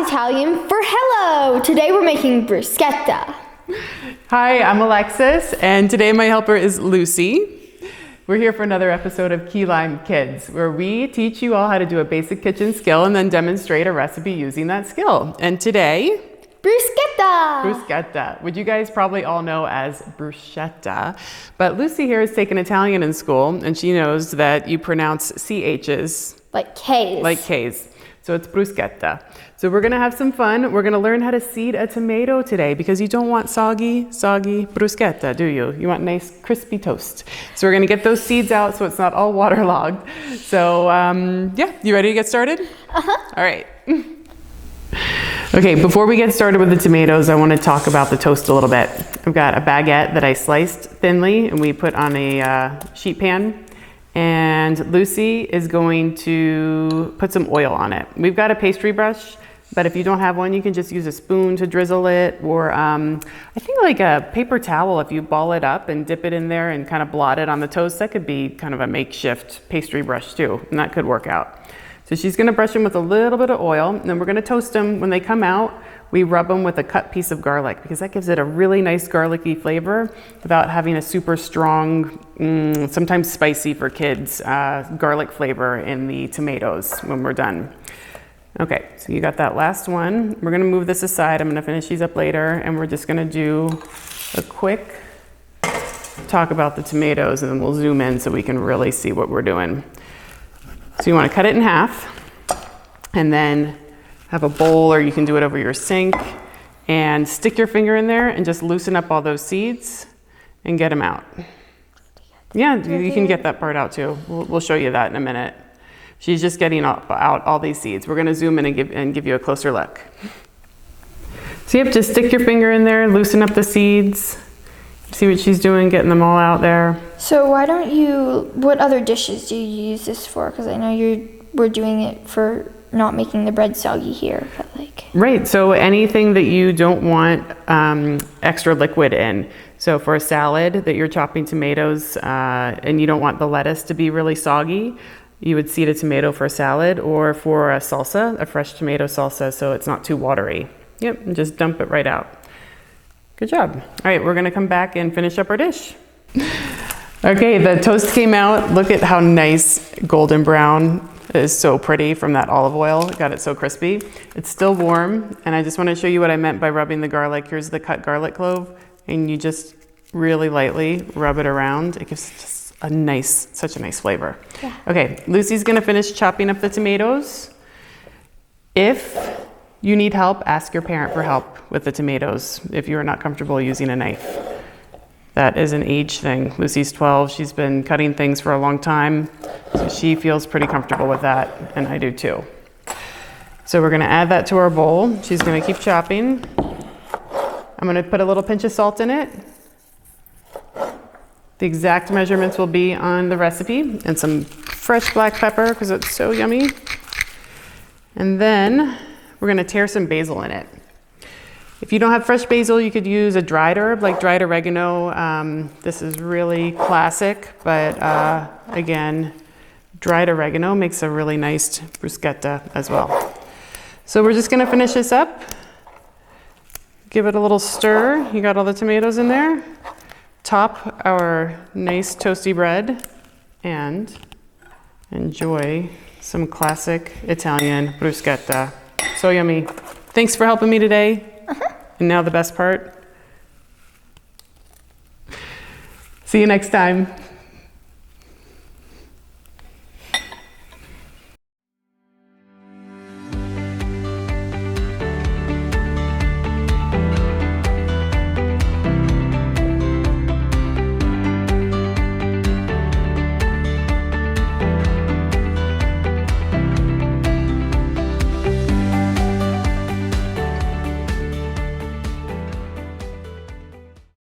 Italian for hello. Today we're making bruschetta. Hi, I'm Alexis, and today my helper is Lucy. We're here for another episode of Key Lime Kids, where we teach you all how to do a basic kitchen skill and then demonstrate a recipe using that skill. And today, Bruschetta. Bruschetta, which you guys probably all know as bruschetta. But Lucy here has taken Italian in school, and she knows that you pronounce CHs like K's. Like K's. So it's bruschetta. So we're gonna have some fun. We're gonna learn how to seed a tomato today because you don't want soggy bruschetta, do you? You want nice crispy toast. So we're gonna get those seeds out so it's not all waterlogged. So yeah, you ready to get started? Uh-huh. All right. Okay, before we get started with the tomatoes, I want to talk about the toast a little bit. I've got a baguette that I sliced thinly and we put on a sheet pan. And Lucy is going to put some oil on it. We've got a pastry brush, but if you don't have one, you can just use a spoon to drizzle it, or I think like a paper towel, if you ball it up and dip it in there and kind of blot it on the toast, that could be kind of a makeshift pastry brush too, and that could work out. So she's gonna brush them with a little bit of oil, and then we're gonna toast them. When they come out, we rub them with a cut piece of garlic because that gives it a really nice garlicky flavor without having a super strong, sometimes spicy for kids, garlic flavor in the tomatoes when we're done. Okay, so you got that last one. We're gonna move this aside. I'm gonna finish these up later, and we're just gonna do a quick talk about the tomatoes, and then we'll zoom in so we can really see what we're doing. So you wanna cut it in half, and then have a bowl, or you can do it over your sink, and stick your finger in there and just loosen up all those seeds and get them out. Yeah, you can get that part out too. We'll show you that in a minute. She's just getting out all these seeds. We're gonna zoom in and give you a closer look. So yep, just stick your finger in there, loosen up the seeds. See what she's doing, getting them all out there. So what other dishes do you use this for? Because I know we're doing it for not making the bread soggy here, but like. Right, so anything that you don't want extra liquid in. So for a salad that you're chopping tomatoes and you don't want the lettuce to be really soggy, you would seed a tomato for a salad, or for a salsa, a fresh tomato salsa, so it's not too watery. Yep, and just dump it right out. Good job. All right, we're gonna come back and finish up our dish. Okay, the toast came out. Look at how nice golden brown. It is so pretty from that olive oil. It got it so crispy. It's still warm, and I just want to show you what I meant by rubbing the garlic. Here's the cut garlic clove, and you just really lightly rub it around. It gives just such a nice flavor. Yeah. Okay, Lucy's gonna finish chopping up the tomatoes. If you need help, ask your parent for help with the tomatoes if you are not comfortable using a knife. That is an age thing. Lucy's 12, she's been cutting things for a long time, so she feels pretty comfortable with that, and I do too. So we're gonna add that to our bowl. She's gonna keep chopping. I'm gonna put a little pinch of salt in it. The exact measurements will be on the recipe, and some fresh black pepper because it's so yummy. And then we're gonna tear some basil in it. If you don't have fresh basil, you could use a dried herb, like dried oregano. This is really classic, but again, dried oregano makes a really nice bruschetta as well. So we're just gonna finish this up. Give it a little stir. You got all the tomatoes in there. Top our nice toasty bread and enjoy some classic Italian bruschetta. So yummy. Thanks for helping me today. And now the best part. See you next time.